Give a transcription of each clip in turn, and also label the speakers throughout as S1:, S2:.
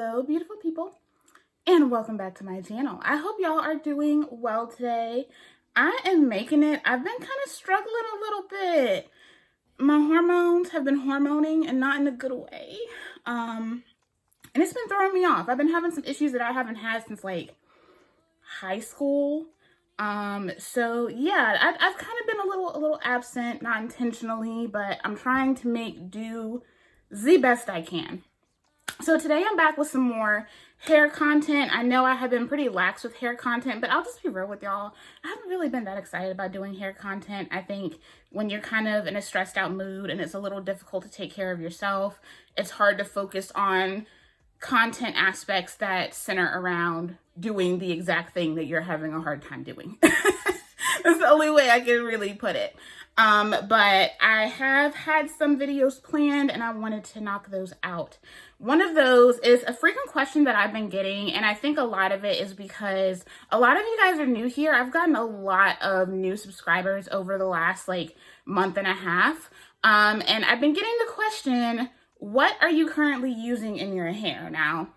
S1: Hello, beautiful people, and welcome back to my channel. I hope y'all are doing well today. I am making it. I've been kind of struggling a little bit. My hormones have been hormoning and not in a good way. And it's been throwing me off. I've been having some issues that I haven't had since like high school. So yeah, I've kind of been a little absent, not intentionally, but I'm trying to do the best I can. So today I'm back with some more hair content. I know I have been pretty lax with hair content, but I'll just be real with y'all. I haven't really been that excited about doing hair content. I think when you're kind of in a stressed out mood and it's a little difficult to take care of yourself, it's hard to focus on content aspects that center around doing the exact thing that you're having a hard time doing. That's the only way I can really put it. But I have had some videos planned and I wanted to knock those out. One of those is a frequent question that I've been getting, and I think a lot of it is because a lot of you guys are new here. I've gotten a lot of new subscribers over the last like month and a half. And I've been getting the question, what are you currently using in your hair? Now,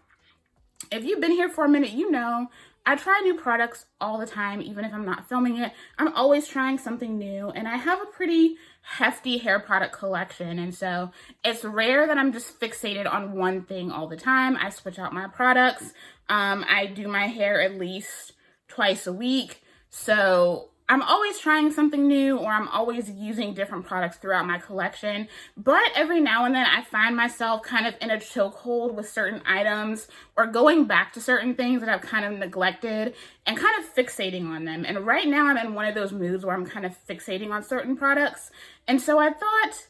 S1: if you've been here for a minute, you know I try new products all the time, even if I'm not filming it. I'm always trying something new, and I have a pretty hefty hair product collection, and so it's rare that I'm just fixated on one thing all the time. I switch out my products. I do my hair at least twice a week, so I'm always trying something new, or I'm always using different products throughout my collection. But every now and then I find myself kind of in a chokehold with certain items or going back to certain things that I've kind of neglected and kind of fixating on them. And right now I'm in one of those moods where I'm kind of fixating on certain products. And so I thought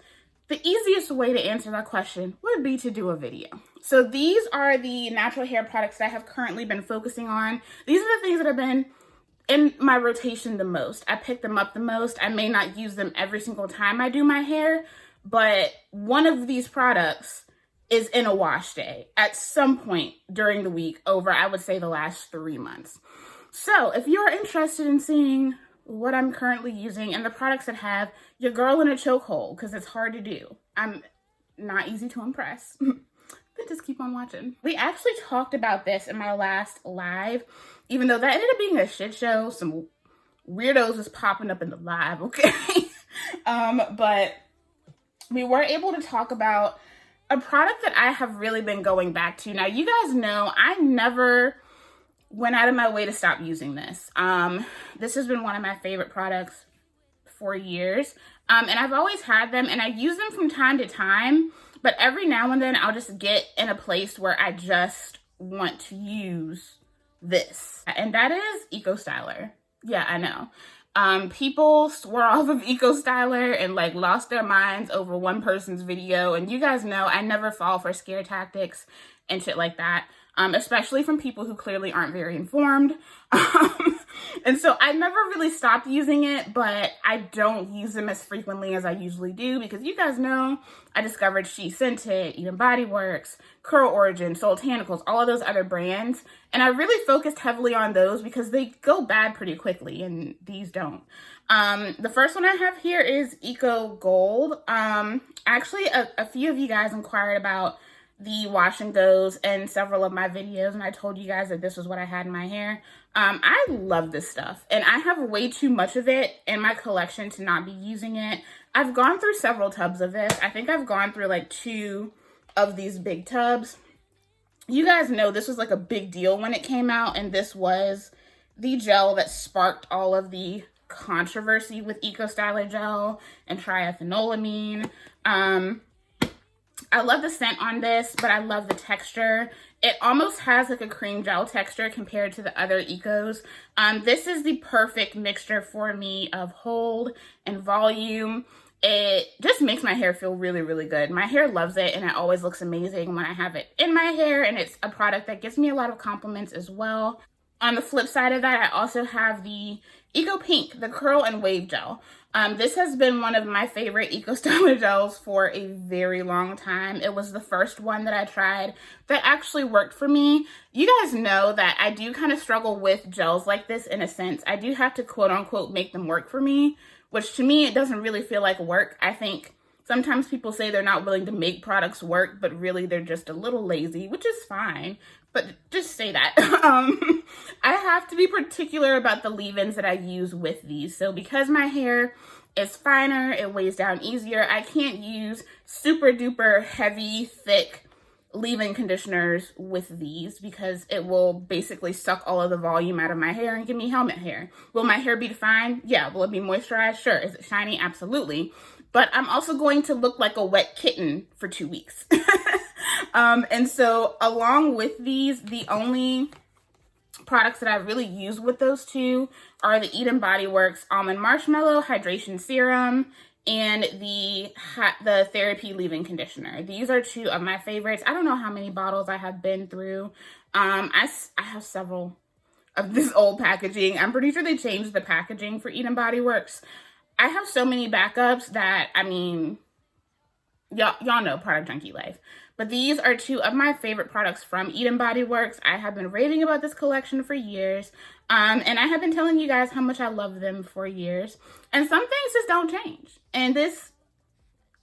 S1: the easiest way to answer that question would be to do a video. So these are the natural hair products that I have currently been focusing on. These are the things that have been in my rotation the most. I pick them up the most. I may not use them every single time I do my hair, but one of these products is in a wash day at some point during the week over, I would say, the last 3 months. So if you're interested in seeing what I'm currently using and the products that have your girl in a chokehold, because it's hard to do, I'm not easy to impress, then just keep on watching. We actually talked about this in my last live, even though that ended up being a shit show. Some weirdos was popping up in the live, okay? But we were able to talk about a product that I have really been going back to. Now, you guys know I never went out of my way to stop using this. This has been one of my favorite products for years. And I've always had them, and I use them from time to time. But every now and then I'll just get in a place where I just want to use this. And that is EcoStyler. Yeah, I know. People swore off of EcoStyler and like lost their minds over one person's video. And you guys know I never fall for scare tactics and shit like that. Especially from people who clearly aren't very informed. And so I never really stopped using it, but I don't use them as frequently as I usually do because you guys know I discovered She Scented, even Bodyworks, Curl Origin, Soultanicals, all of those other brands. And I really focused heavily on those because they go bad pretty quickly and these don't. The first one I have here is Eco Gold. Actually, a few of you guys inquired about the wash and goes in several of my videos, and I told you guys that this was what I had in my hair. I love this stuff, and I have way too much of it in my collection to not be using it. I've gone through several tubs of this. I think I've gone through like 2 of these big tubs. You guys know this was like a big deal when it came out, and this was the gel that sparked all of the controversy with EcoStyle gel and triethanolamine. I love the scent on this, but I love the texture. It almost has like a cream gel texture compared to the other Ecos. This is the perfect mixture for me of hold and volume. It just makes my hair feel really, really good. My hair loves it, and it always looks amazing when I have it in my hair, and it's a product that gives me a lot of compliments as well. On the flip side of that, I also have the Eco Pink, the curl and wave gel. This has been one of my favorite EcoStyle gels for a very long time. It was the first one that I tried that actually worked for me. You guys know that I do kind of struggle with gels like this in a sense. I do have to quote unquote make them work for me, which to me, it doesn't really feel like work. I think Sometimes people say they're not willing to make products work, but really they're just a little lazy, which is fine. But just say that. I have to be particular about the leave-ins that I use with these. So because my hair is finer, it weighs down easier, I can't use super duper heavy, thick leave-in conditioners with these because it will basically suck all of the volume out of my hair and give me helmet hair. Will my hair be defined? Yeah. Will it be moisturized? Sure. Is it shiny? Absolutely. But I'm also going to look like a wet kitten for 2 weeks. And so along with these, the only products that I really use with those two are the Bodyworks Almond Marshmallow Hydration Serum and the Therapy Leave-In Conditioner. These are two of my favorites. I don't know how many bottles I have been through. I have several of this old packaging. I'm pretty sure they changed the packaging for Bodyworks. I have so many backups that, I mean, y'all know product junkie life. But these are two of my favorite products from Bodyworks. I have been raving about this collection for years. And I have been telling you guys how much I love them for years. And some things just don't change. And this,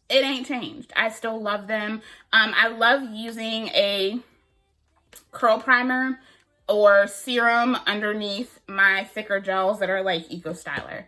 S1: it ain't changed. I still love them. I love using a curl primer or serum underneath my thicker gels that are like EcoStyler.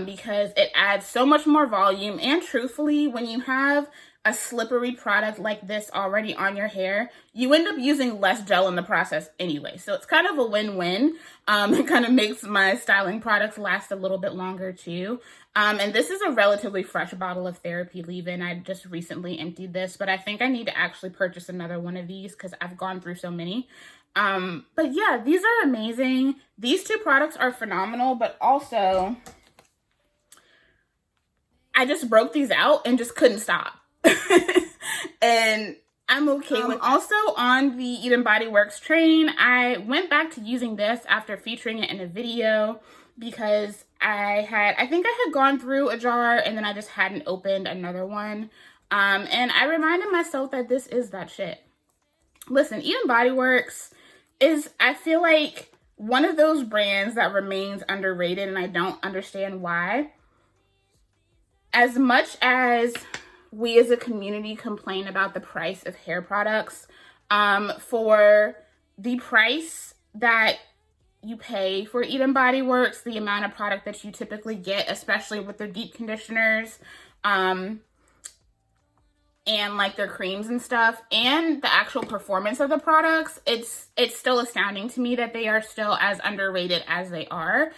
S1: Because it adds so much more volume. And truthfully, when you have a slippery product like this already on your hair, you end up using less gel in the process anyway. So it's kind of a win-win. It kind of makes my styling products last a little bit longer too. And this is a relatively fresh bottle of Therapy Leave-In. I just recently emptied this, but I think I need to actually purchase another one of these because I've gone through so many. But yeah, these are amazing. These two products are phenomenal, but also I just broke these out and just couldn't stop. And I'm okay with also on the Bodyworks train. I went back to using this after featuring it in a video because I think I had gone through a jar and then I just hadn't opened another one. And I reminded myself that this is that shit. Listen, Bodyworks is, I feel like, one of those brands that remains underrated, and I don't understand why. As much as we as a community complain about the price of hair products, for the price that you pay for Bodyworks, the amount of product that you typically get, especially with their deep conditioners, and like their creams and stuff, and the actual performance of the products, it's still astounding to me that they are still as underrated as they are.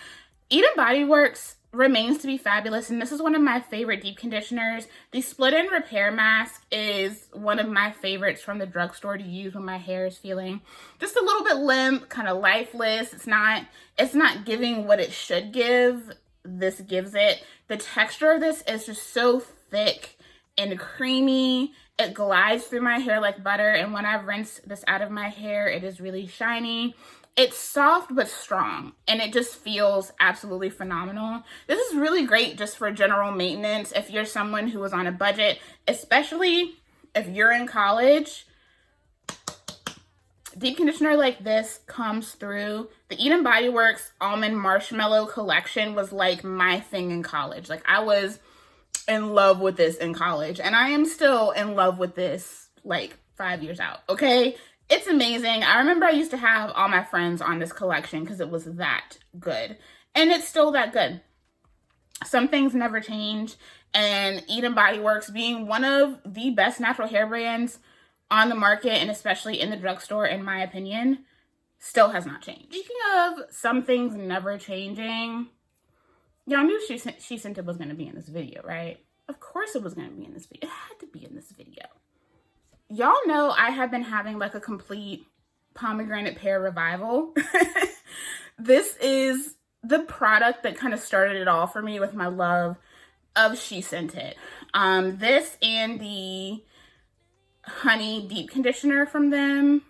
S1: Bodyworks remains to be fabulous, and this is one of my favorite deep conditioners. The split-in repair mask is one of my favorites from the drugstore to use when my hair is feeling just a little bit limp, kind of lifeless. It's not giving what it should give. This gives it. The texture of this is just so thick and creamy. It glides through my hair like butter, and when I rinse this out of my hair, it is really shiny. It's soft but strong, and it just feels absolutely phenomenal. This is really great just for general maintenance if you're someone who is on a budget, especially if you're in college. Deep conditioner like this comes through. The Bodyworks Almond Marshmallow collection was like my thing in college. Like, I was in love with this in college, and I am still in love with this like 5 years out, okay? It's amazing. I remember I used to have all my friends on this collection because it was that good. And it's still that good. Some things never change. And Bodyworks, being one of the best natural hair brands on the market, and especially in the drugstore, in my opinion, still has not changed. Speaking of some things never changing, y'all knew She Scented was going to be in this video, right? Of course it was going to be in this video. It had to be in this video. Y'all know I have been having like a complete Pomegranate Pear revival. This is the product that kind of started it all for me with my love of She Scented. This and the honey deep conditioner from them,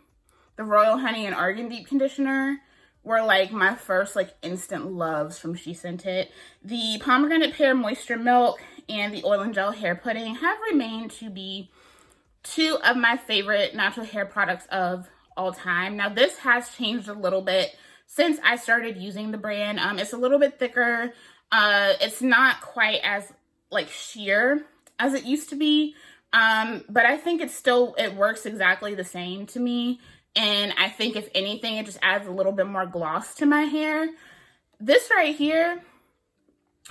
S1: the Royal Honey and Argan deep conditioner, were like my first like instant loves from She Scented. The Pomegranate Pear Moisture Milk and the Oil and Gel Hair Pudding have remained to be two of my favorite natural hair products of all time. Now, this has changed a little bit since I started using the brand. It's a little bit thicker. It's not quite as like sheer as it used to be. But I think it works exactly the same to me. And I think if anything, it just adds a little bit more gloss to my hair. This right here,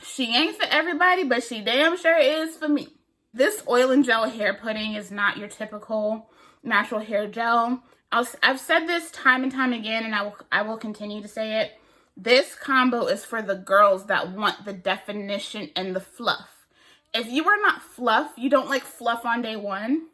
S1: she ain't for everybody, but she damn sure is for me. This oil and gel hair pudding is not your typical natural hair gel. I've said this time and time again, and I will continue to say it. This combo is for the girls that want the definition and the fluff. If you are not fluff, you don't like fluff on day one,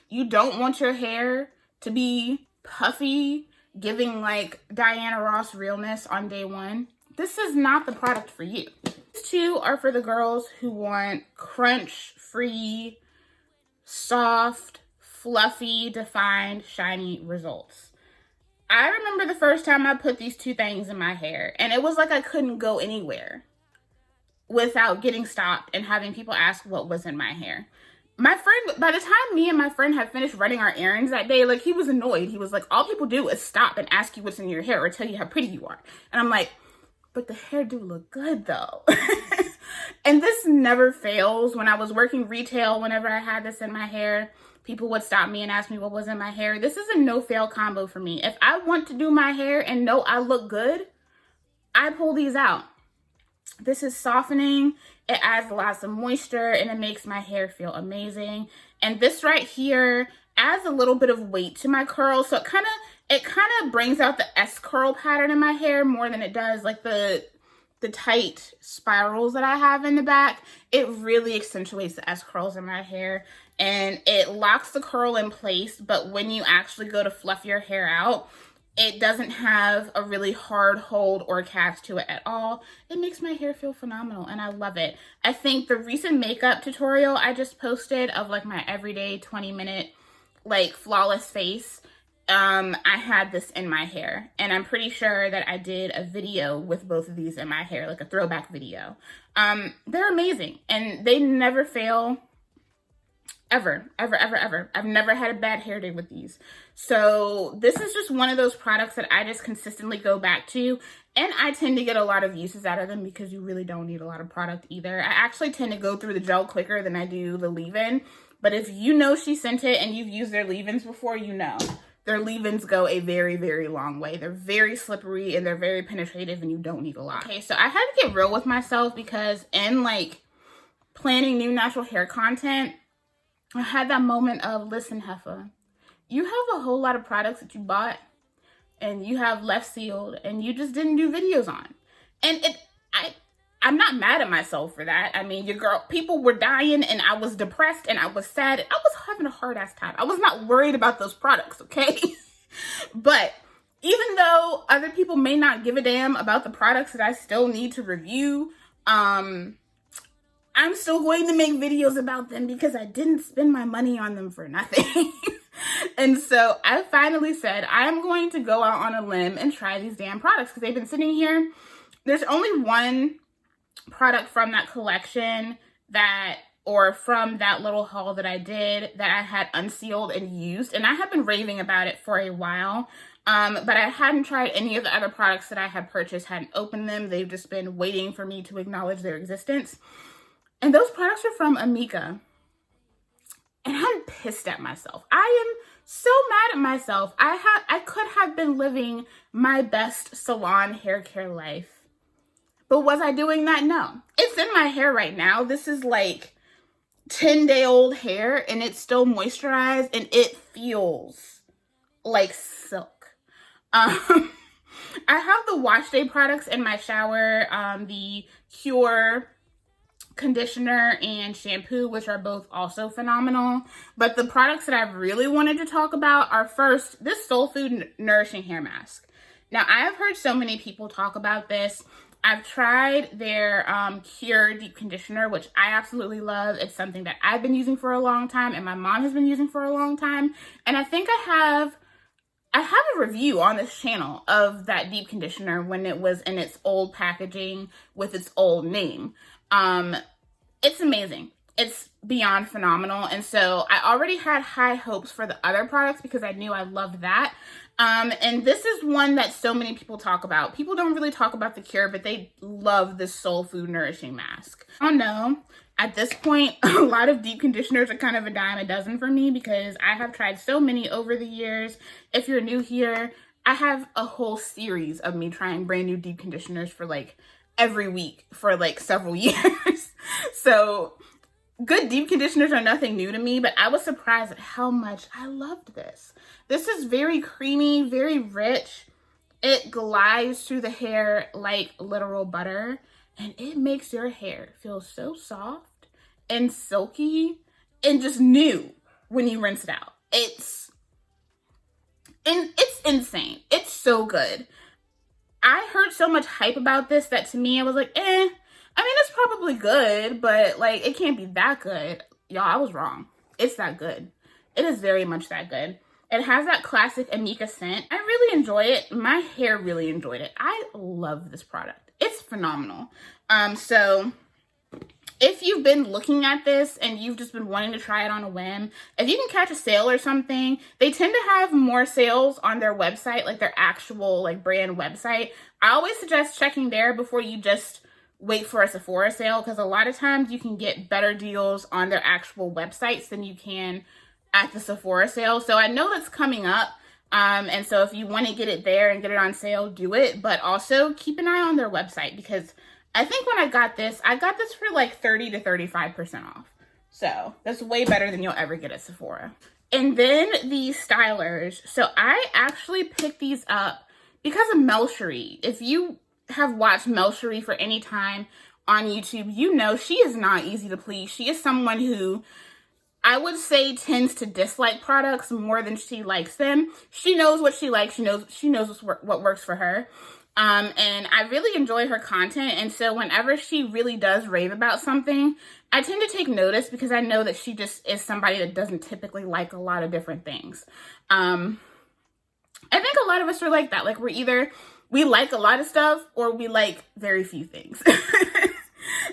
S1: you don't want your hair to be puffy, giving like Diana Ross realness on day one, this is not the product for you. These two are for the girls who want crunch-free, soft, fluffy, defined, shiny results. I remember the first time I put these two things in my hair, and it was like I couldn't go anywhere without getting stopped and having people ask what was in my hair. My friend, by the time me and my friend had finished running our errands that day, like, he was annoyed. He was like, all people do is stop and ask you what's in your hair or tell you how pretty you are. And I'm like, but the hair do look good though. And this never fails. When I was working retail, whenever I had this in my hair, people would stop me and ask me what was in my hair. This is a no-fail combo for me. If I want to do my hair and know I look good, I pull these out. This is softening, it adds lots of moisture, and it makes my hair feel amazing. And this right here adds a little bit of weight to my curls, so it kind of brings out the S curl pattern in my hair more than it does like the tight spirals that I have in the back. It really accentuates the S curls in my hair, and it locks the curl in place, but when you actually go to fluff your hair out, it doesn't have a really hard hold or cast to it at all. It makes my hair feel phenomenal, and I love it. I think the recent makeup tutorial I just posted of like my everyday 20-minute like flawless face, I had this in my hair, and I'm pretty sure that I did a video with both of these in my hair, like a throwback video. They're amazing, and they never fail. Ever. I've never had a bad hair day with these. So this is just one of those products that I just consistently go back to, and I tend to get a lot of uses out of them because you really don't need a lot of product either. I actually tend to go through the gel quicker than I do the leave-in, but if you know she sent it and you've used their leave-ins before, you know. Their leave-ins go a very, very long way. They're very slippery and they're very penetrative, and you don't need a lot. Okay, so I had to get real with myself because in like planning new natural hair content, I had that moment of, listen, Heffa, you have a whole lot of products that you bought and you have left sealed and you just didn't do videos on. And I'm not mad at myself for that. I mean, people were dying and I was depressed and I was sad. I was having a hard ass time. I was not worried about those products, okay? But even though other people may not give a damn about the products that I still need to review, I'm still going to make videos about them because I didn't spend my money on them for nothing. And so I finally said, I'm going to go out on a limb and try these damn products because they've been sitting here. There's only one product from that collection or from that little haul that I did that I had unsealed and used. And I have been raving about it for a while. But I hadn't tried any of the other products that I had purchased, hadn't opened them. They've just been waiting for me to acknowledge their existence. And those products are from Amika. And I'm pissed at myself. I am so mad at myself. I could have been living my best salon hair care life. But was I doing that? No. It's in my hair right now. This is like 10-day-old hair and it's still moisturized and it feels like silk. I have the wash day products in my shower, the Pure conditioner and shampoo, which are both also phenomenal. But the products that I really wanted to talk about are first, this Soul Food Nourishing Hair Mask. Now, I have heard so many people talk about this. I've tried their Pear deep conditioner, which I absolutely love. It's something that I've been using for a long time and my mom has been using for a long time. And I think I have a review on this channel of that deep conditioner when it was in its old packaging with its old name. It's amazing. It's beyond phenomenal. And so I already had high hopes for the other products because I knew I loved that. And this is one that so many people talk about. People don't really talk about the Cure, but they love this Soul Food Nourishing Mask. I don't know. At this point, a lot of deep conditioners are kind of a dime a dozen for me because I have tried so many over the years. If you're new here, I have a whole series of me trying brand new deep conditioners for like every week for like several years. So good deep conditioners are nothing new to me, but I was surprised at how much I loved this. This is very creamy, very rich. It glides through the hair like literal butter, and it makes your hair feel so soft and silky and just new when you rinse it out. It's insane. It's so good. I heard so much hype about this that to me I was like, I mean, it's probably good, but like it can't be that good. Y'all, I was wrong. It's that good. It is very much that good. It has that classic Amika scent. I really enjoy it. My hair really enjoyed it. I love this product. It's phenomenal. So if you've been looking at this and you've just been wanting to try it on a whim, if you can catch a sale or something, they tend to have more sales on their website, like their actual like brand website. I always suggest checking there before you just wait for a Sephora sale, because a lot of times you can get better deals on their actual websites than you can at the Sephora sale. So I know that's coming up. And so if you want to get it there and get it on sale, do it. But also keep an eye on their website, because I think when I got this for like 30 to 35% off. So that's way better than you'll ever get at Sephora. And then the stylers. So I actually picked these up because of Mel Cherie. If you have watched Mel Cherie for any time on YouTube, you know she is not easy to please. She is someone who I would say tends to dislike products more than she likes them. She knows what she likes. She knows what works for her. And I really enjoy her content. And so whenever she really does rave about something, I tend to take notice because I know that she just is somebody that doesn't typically like a lot of different things. I think a lot of us are like that. Like we like a lot of stuff or we like very few things.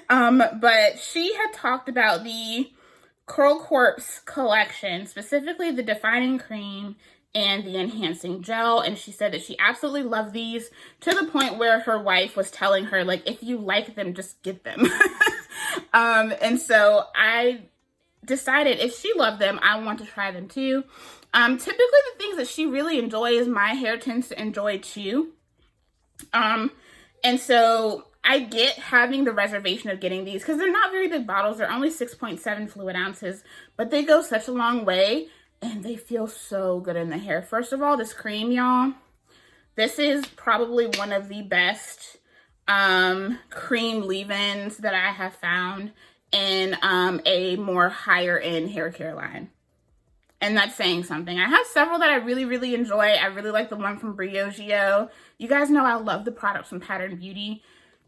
S1: But she had talked about the Curl Corpse collection, specifically the defining cream and the enhancing gel, and she said that she absolutely loved these to the point where her wife was telling her, like, if you like them, just get them. And so I decided if she loved them, I want to try them too. Typically the things that she really enjoys, my hair tends to enjoy too. And so I get having the reservation of getting these because they're not very big bottles. They're only 6.7 fluid ounces, but they go such a long way. And they feel so good in the hair. First of all, this cream, y'all. This is probably one of the best cream leave-ins that I have found in a more higher-end hair care line. And that's saying something. I have several that I really, really enjoy. I really like the one from Briogeo. You guys know I love the products from Pattern Beauty.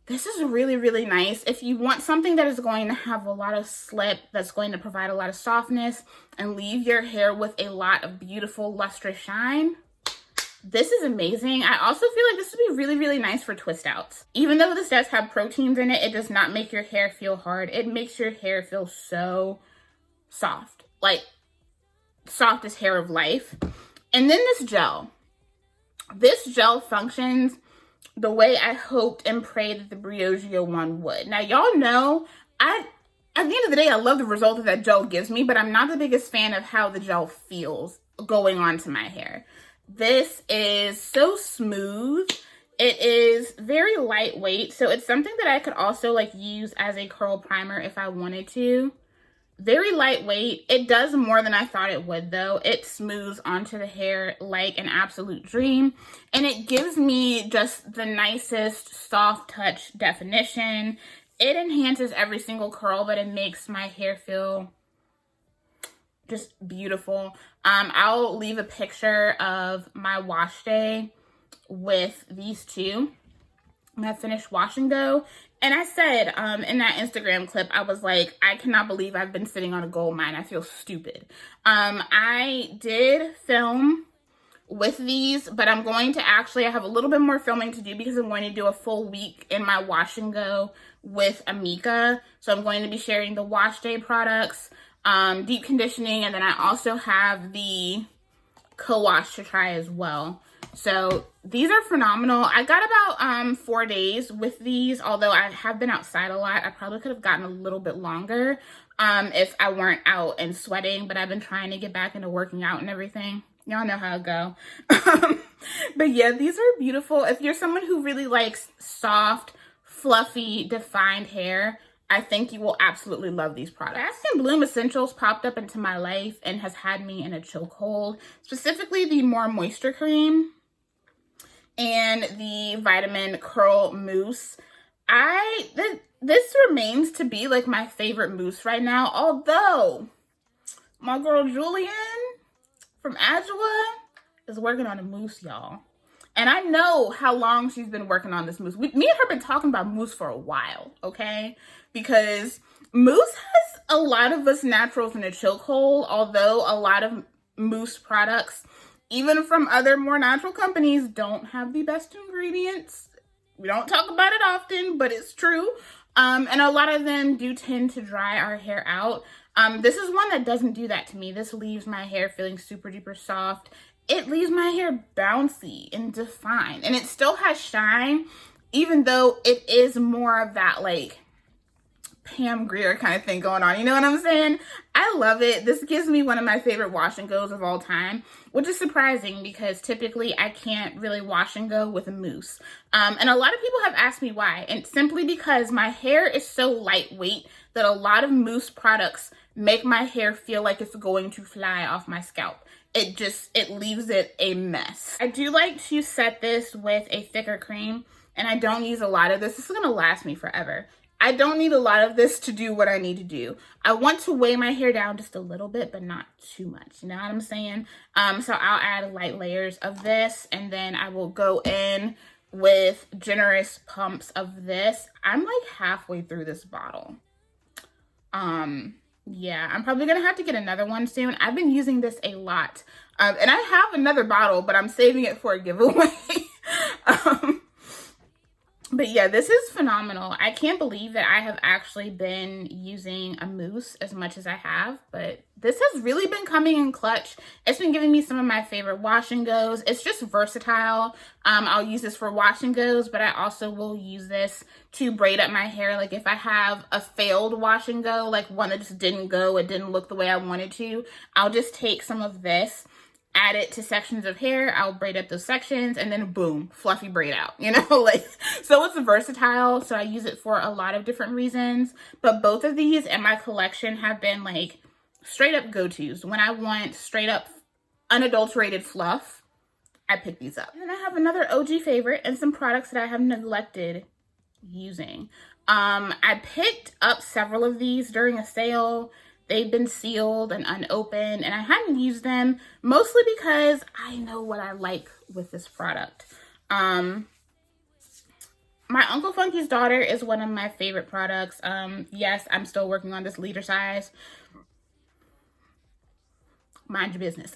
S1: This is really, really nice. If you want something that is going to have a lot of slip, that's going to provide a lot of softness and leave your hair with a lot of beautiful lustrous shine, this is amazing. I also feel like this would be really, really nice for twist outs. Even though this does have proteins in it, it does not make your hair feel hard. It makes your hair feel so soft, like softest hair of life. And then this gel. This gel functions the way I hoped and prayed that the Briogeo one would. Now, y'all know, at the end of the day, I love the result that gel gives me, but I'm not the biggest fan of how the gel feels going onto my hair. This is so smooth. It is very lightweight, so it's something that I could also like use as a curl primer if I wanted to. Very lightweight. It does more than I thought it would though. It smooths onto the hair like an absolute dream. And it gives me just the nicest soft touch definition. It enhances every single curl, but it makes my hair feel just beautiful. I'll leave a picture of my wash day with these two. My finished wash and go. And I said in that Instagram clip, I was like, I cannot believe I've been sitting on a gold mine. I feel stupid. I did film with these, but I'm going to I have a little bit more filming to do because I'm going to do a full week in my wash and go with Amika. So I'm going to be sharing the wash day products, deep conditioning, and then I also have the co-wash to try as well. So these are phenomenal. I got about 4 days with these, although I have been outside a lot. I probably could have gotten a little bit longer if I weren't out and sweating, but I've been trying to get back into working out and everything. Y'all know how it go. But yeah, these are beautiful. If you're someone who really likes soft, fluffy, defined hair, I think you will absolutely love these products. Bask and Bloom Essentials popped up into my life and has had me in a chokehold, specifically the More Moisture Cream and the Vitamin Curl Mousse. This remains to be like my favorite mousse right now, although my girl Julian from Adjoa is working on a mousse, y'all. And I know how long she's been working on this mousse. Me and her been talking about mousse for a while, okay? Because mousse has a lot of us naturals in a chokehold, although a lot of mousse products, even from other more natural companies, don't have the best ingredients. We don't talk about it often, but it's true. And a lot of them do tend to dry our hair out. This is one that doesn't do that to me. This leaves my hair feeling super duper soft. It leaves my hair bouncy and defined. And it still has shine, even though it is more of that like Pam Grier kind of thing going on. You know what I'm saying? I love it. This gives me one of my favorite wash and goes of all time, which is surprising because typically I can't really wash and go with a mousse. And a lot of people have asked me why. And simply because my hair is so lightweight that a lot of mousse products make my hair feel like it's going to fly off my scalp. It leaves it a mess. I do like to set this with a thicker cream, and I don't use a lot of this. This is gonna last me forever. I don't need a lot of this to do what I need to do. I want to weigh my hair down just a little bit, but not too much. You know what I'm saying? So I'll add light layers of this, and then I will go in with generous pumps of this. I'm like halfway through this bottle. Yeah, I'm probably gonna have to get another one soon. I've been using this a lot. And I have another bottle, but I'm saving it for a giveaway. But yeah, this is phenomenal. I can't believe that I have actually been using a mousse as much as I have, but this has really been coming in clutch. It's been giving me some of my favorite wash and goes. It's just versatile. I'll use this for wash and goes, but I also will use this to braid up my hair. Like if I have a failed wash and go, like one that just didn't go, it didn't look the way I wanted to, I'll just take some of this, add it to sections of hair, I'll braid up those sections, and then boom, fluffy braid out, you know? Like, so it's versatile, so I use it for a lot of different reasons, but both of these in my collection have been like straight up go-tos. When I want straight up unadulterated fluff, I pick these up. And then I have another OG favorite and some products that I have neglected using. I picked up several of these during a sale. They've been sealed and unopened, and I hadn't used them, mostly because I know what I like with this product. My Uncle Funky's Daughter is one of my favorite products. Yes, I'm still working on this liter size. Mind your business.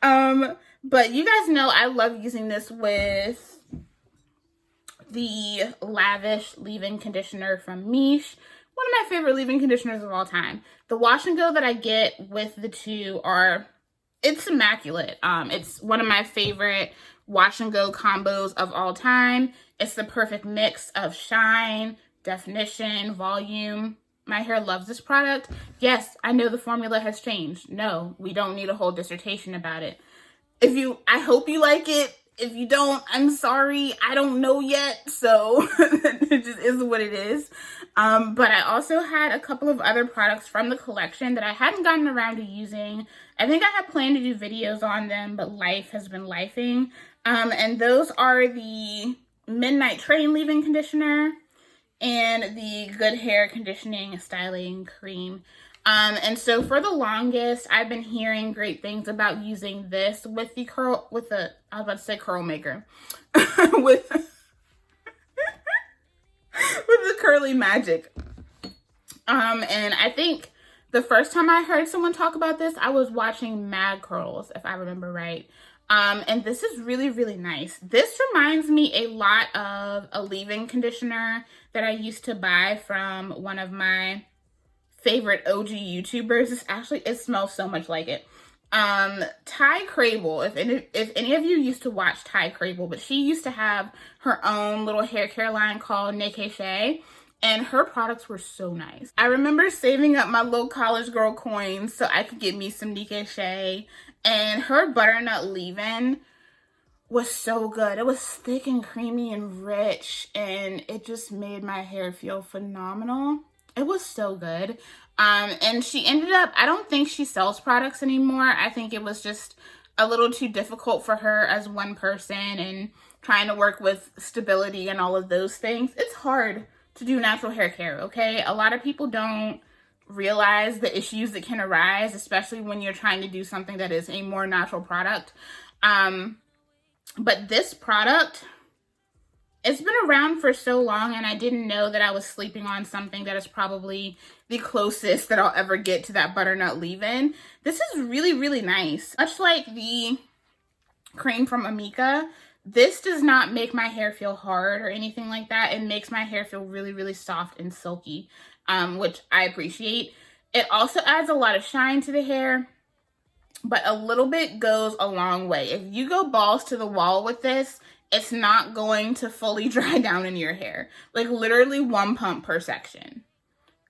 S1: But you guys know I love using this with the Lavish leave-in conditioner from Miche. One of my favorite leave-in conditioners of all time. The wash and go that I get with the two it's immaculate. It's one of my favorite wash and go combos of all time. It's the perfect mix of shine, definition, volume. My hair loves this product. Yes, I know the formula has changed. No, we don't need a whole dissertation about it. I hope you like it. If you don't, I'm sorry. I don't know yet. So it just is what it is. But I also had a couple of other products from the collection that I hadn't gotten around to using. I think I had planned to do videos on them, but life has been lifing. And those are the Midnight Train leave-in conditioner and the Good Hair Conditioning Styling Cream. And so for the longest, I've been hearing great things about using this with the curl maker, with the Curly Magic. And I think the first time I heard someone talk about this, I was watching Mad Curls, if I remember right. And this is really, really nice. This reminds me a lot of a leave-in conditioner that I used to buy from one of my favorite OG YouTubers. It smells so much like it. Ty Crable, if any of you used to watch Ty Crable, but she used to have her own little hair care line called Naked Shay, and her products were so nice. I remember saving up my little college girl coins so I could get me some Naked Shay, and her butternut leave-in was so good. It was thick and creamy and rich, and it just made my hair feel phenomenal. It was so good. And she ended up, I don't think she sells products anymore. I think it was just a little too difficult for her as one person and trying to work with stability and all of those things. It's hard to do natural hair care, okay? A lot of people don't realize the issues that can arise, especially when you're trying to do something that is a more natural product. But this product, it's been around for so long, and I didn't know that I was sleeping on something that is probably the closest that I'll ever get to that butternut leave-in. This is really, really nice. Much like the cream from Amika, this does not make my hair feel hard or anything like that. It makes my hair feel really, really soft and silky, which I appreciate. It also adds a lot of shine to the hair, but a little bit goes a long way. If you go balls to the wall with this, it's not going to fully dry down in your hair. Like literally 1 pump per section.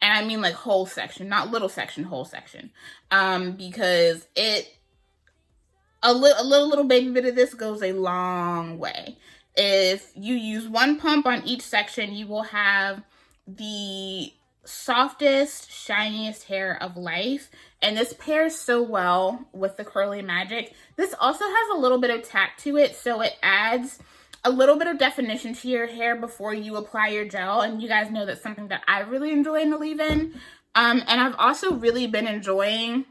S1: And I mean like whole section, not little section, whole section. Because a little baby bit of this goes a long way. If you use 1 pump on each section, you will have the softest, shiniest hair of life. And this pairs so well with the Curly Magic. This also has a little bit of tack to it, so it adds a little bit of definition to your hair before you apply your gel. And you guys know that's something that I really enjoy in the leave-in. And I've also really been enjoying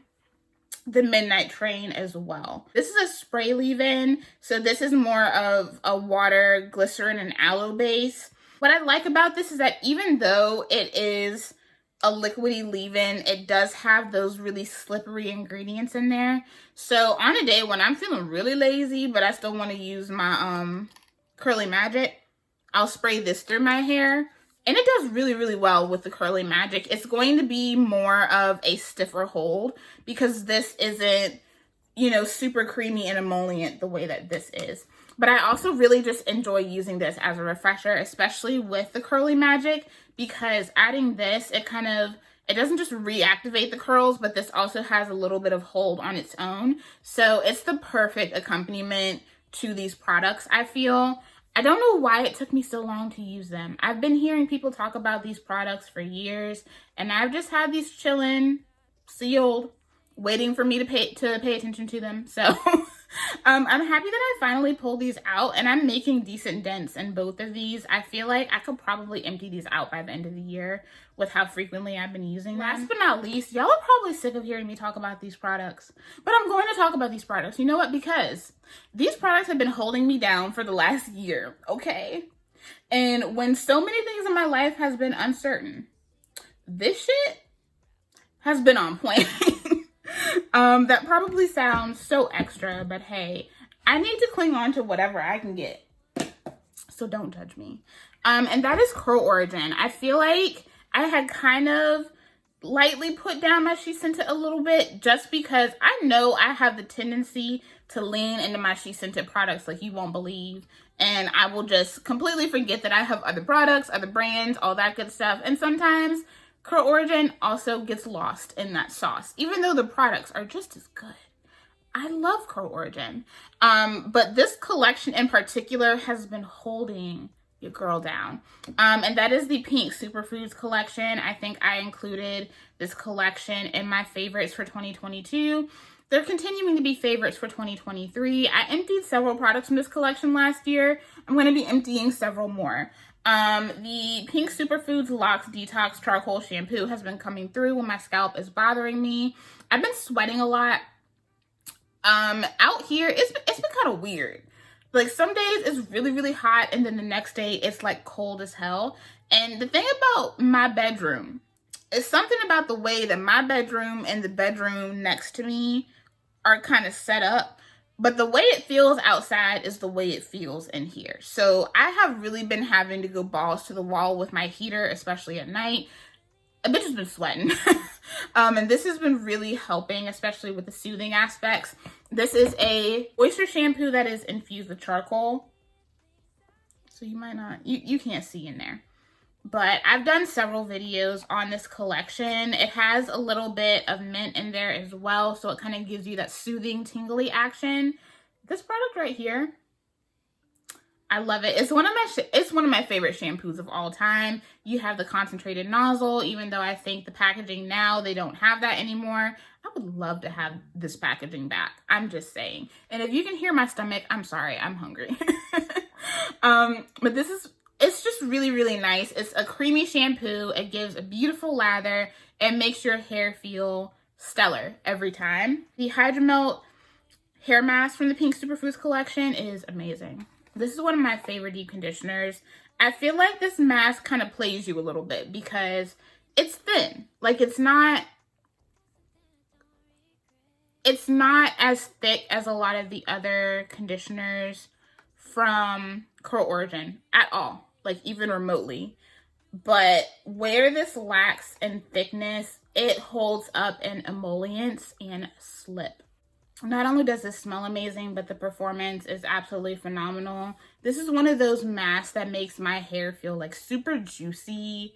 S1: the Midnight Train as well. This is a spray leave-in, so this is more of a water, glycerin, and aloe base. What I like about this is that even though it is a liquidy leave-in, it does have those really slippery ingredients in there. So on a day when I'm feeling really lazy, but I still want to use my Curly Magic, I'll spray this through my hair. And it does really, really well with the Curly Magic. It's going to be more of a stiffer hold because this isn't, you know, super creamy and emollient the way that this is. But I also really just enjoy using this as a refresher, especially with the Curly Magic, because adding this, it doesn't just reactivate the curls, but this also has a little bit of hold on its own. So it's the perfect accompaniment to these products, I feel. I don't know why it took me so long to use them. I've been hearing people talk about these products for years, and I've just had these chilling, sealed, waiting for me to pay attention to them. So I'm happy that I finally pulled these out, and I'm making decent dents in both of these. I feel like I could probably empty these out by the end of the year with how frequently I've been using them. Last but not least, y'all are probably sick of hearing me talk about these products, but I'm going to talk about these products. You know what? Because these products have been holding me down for the last year, okay? And when so many things in my life has been uncertain, this shit has been on point. That probably sounds so extra, but hey, I need to cling on to whatever I can get. So don't judge me. And that is Curl Origin. I feel like I had kind of lightly put down my She Scented a little bit just because I know I have the tendency to lean into my She Scented products like you won't believe. And I will just completely forget that I have other products, other brands, all that good stuff. And sometimes Curl Origin also gets lost in that sauce, even though the products are just as good. I love Curl Origin. But this collection in particular has been holding your girl down. And that is the pink Superfoods collection. I think I included this collection in my favorites for 2022. They're continuing to be favorites for 2023. I emptied several products from this collection last year. I'm going to be emptying several more. The pink Superfoods Locks Detox Charcoal Shampoo has been coming through when my scalp is bothering me. I've been sweating a lot. Out here, it's been kind of weird. Like some days it's really, really hot, and then the next day it's like cold as hell. And the thing about my bedroom is something about the way that my bedroom and the bedroom next to me are kind of set up. But the way it feels outside is the way it feels in here. So I have really been having to go balls to the wall with my heater, especially at night. A bitch has been sweating. And this has been really helping, especially with the soothing aspects. This is a oyster shampoo that is infused with charcoal. So you might not, you can't see in there. But I've done several videos on this collection. It has a little bit of mint in there as well, so it kind of gives you that soothing, tingly action. This product right here, I love it. It's one of my favorite shampoos of all time. You have the concentrated nozzle, even though I think the packaging now, they don't have that anymore. I would love to have this packaging back. I'm just saying. And if you can hear my stomach, I'm sorry, I'm hungry. But it's just really, really nice. It's a creamy shampoo. It gives a beautiful lather and makes your hair feel stellar every time. The Hydromelt hair mask from the Pink Superfoods collection is amazing. This is one of my favorite deep conditioners. I feel like this mask kind of plays you a little bit because it's thin. Like it's not as thick as a lot of the other conditioners from Curl Origin at all. Like even remotely. But where this lacks in thickness, it holds up in emollients and slip. Not only does this smell amazing, but the performance is absolutely phenomenal. This is one of those masks that makes my hair feel like super juicy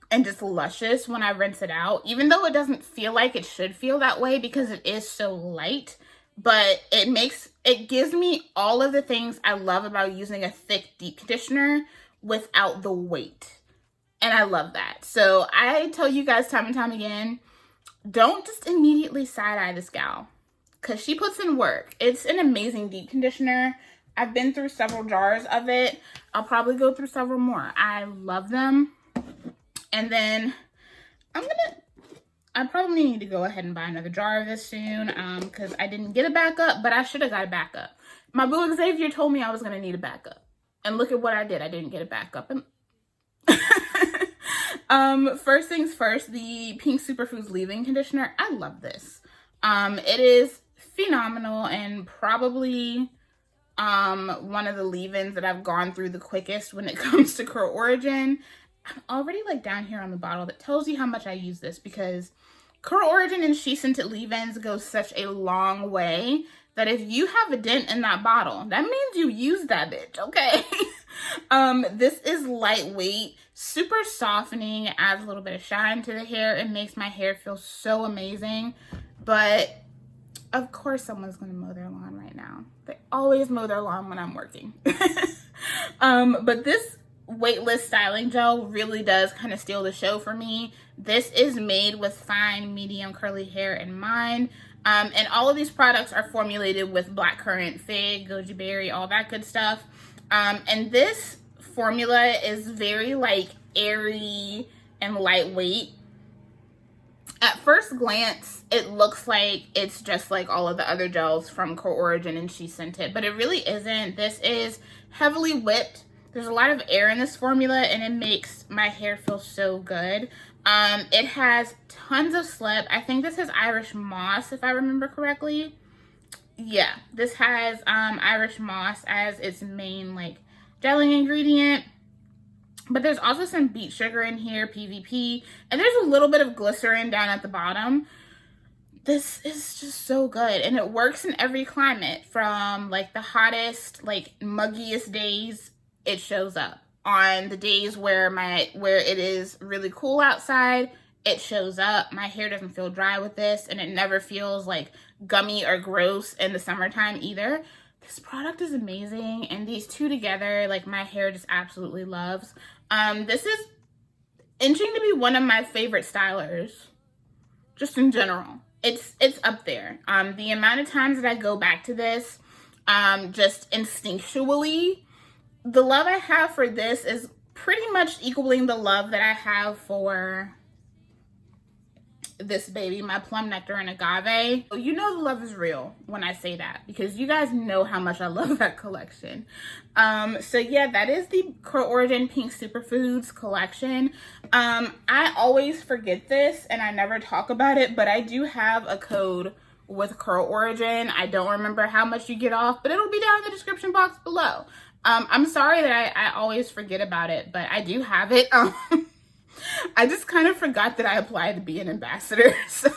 S1: and just luscious when I rinse it out. Even though it doesn't feel like it should feel that way because it is so light. But it gives me all of the things I love about using a thick deep conditioner without the weight. And I love that. So I tell you guys time and time again, don't just immediately side-eye this gal, because she puts in work. It's an amazing deep conditioner. I've been through several jars of it. I'll probably go through several more. I love them. And then I probably need to go ahead and buy another jar of this soon because I didn't get a backup, but I should have got a backup. My boo Xavier told me I was going to need a backup. And look at what I did. I didn't get a backup. First things first, the Pink Superfoods leave-in conditioner. I love this. It is phenomenal and probably one of the leave-ins that I've gone through the quickest when it comes to Curl Origin. I'm already like down here on the bottle that tells you how much I use this because Curl Origin and She Scented leave-ins go such a long way that if you have a dent in that bottle, that means you use that bitch, okay? This is lightweight, super softening, it adds a little bit of shine to the hair. It makes my hair feel so amazing. But of course someone's gonna mow their lawn right now. They always mow their lawn when I'm working. But this weightless styling gel really does kind of steal the show for me. This is made with fine, medium, curly hair in mind. And all of these products are formulated with blackcurrant, fig, goji berry, all that good stuff. And this formula is very like airy and lightweight. At first glance, it looks like it's just like all of the other gels from Curl Origin and She Scented, but it really isn't. This is heavily whipped. There's a lot of air in this formula and it makes my hair feel so good. It has tons of slip. I think this is Irish moss, if I remember correctly. Yeah, this has Irish moss as its main like gelling ingredient. But there's also some beet sugar in here, PVP, and there's a little bit of glycerin down at the bottom. This is just so good, and it works in every climate. From like the hottest, like muggiest days, it shows up. On the days where it is really cool outside, it shows up. My hair doesn't feel dry with this, and it never feels like gummy or gross in the summertime either. This product is amazing, and these two together, like my hair just absolutely loves. This is inching to be one of my favorite stylers, just in general. It's up there. The amount of times that I go back to this, just instinctually, the love I have for this is pretty much equaling the love that I have for this baby, my Plum Nectar and Agave. You know the love is real when I say that, because you guys know how much I love that collection. So yeah, that is the Curl Origin Pink Superfoods collection. I always forget this and I never talk about it, but I do have a code with Curl Origin. I don't remember how much you get off, but it'll be down in the description box below. I'm sorry that I always forget about it, but I do have it. I just kind of forgot that I applied to be an ambassador. So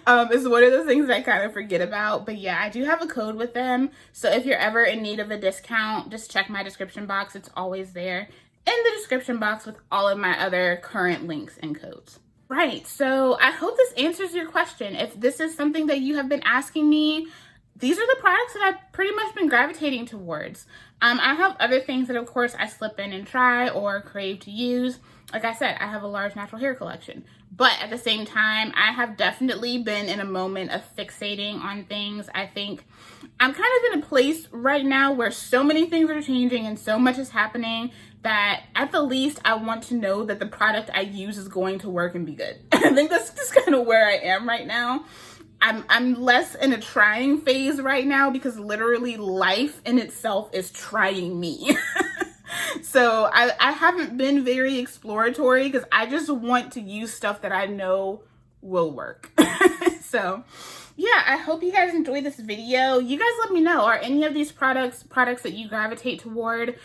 S1: It's one of the things that I kind of forget about. But yeah, I do have a code with them. So if you're ever in need of a discount, just check my description box. It's always there in the description box with all of my other current links and codes. Right, so I hope this answers your question. If this is something that you have been asking me, these are the products that I've pretty much been gravitating towards. I have other things that, of course, I slip in and try or crave to use. Like I said, I have a large natural hair collection. But at the same time, I have definitely been in a moment of fixating on things. I think I'm kind of in a place right now where so many things are changing and so much is happening that at the least I want to know that the product I use is going to work and be good. I think that's just kind of where I am right now. I'm less in a trying phase right now because literally life in itself is trying me. So I haven't been very exploratory because I just want to use stuff that I know will work. So yeah, I hope you guys enjoyed this video. You guys let me know, are any of these products that you gravitate toward?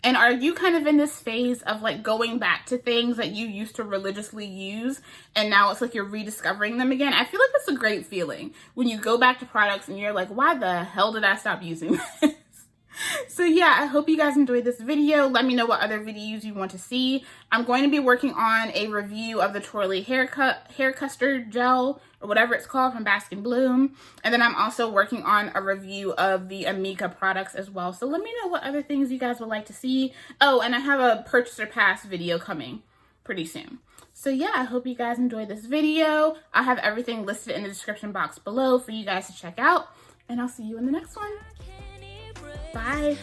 S1: And are you kind of in this phase of like going back to things that you used to religiously use and now it's like you're rediscovering them again? I feel like that's a great feeling when you go back to products and you're like, why the hell did I stop using this? So yeah, I hope you guys enjoyed this video. Let me know what other videos you want to see. I'm going to be working on a review of the Twirly hair custard gel or whatever it's called from Bask and Bloom. And then I'm also working on a review of the Amika products as well. So let me know what other things you guys would like to see. Oh, and I have a purchaser pass video coming pretty soon. So yeah, I hope you guys enjoyed this video. I'll have everything listed in the description box below for you guys to check out. And I'll see you in the next one. Bye.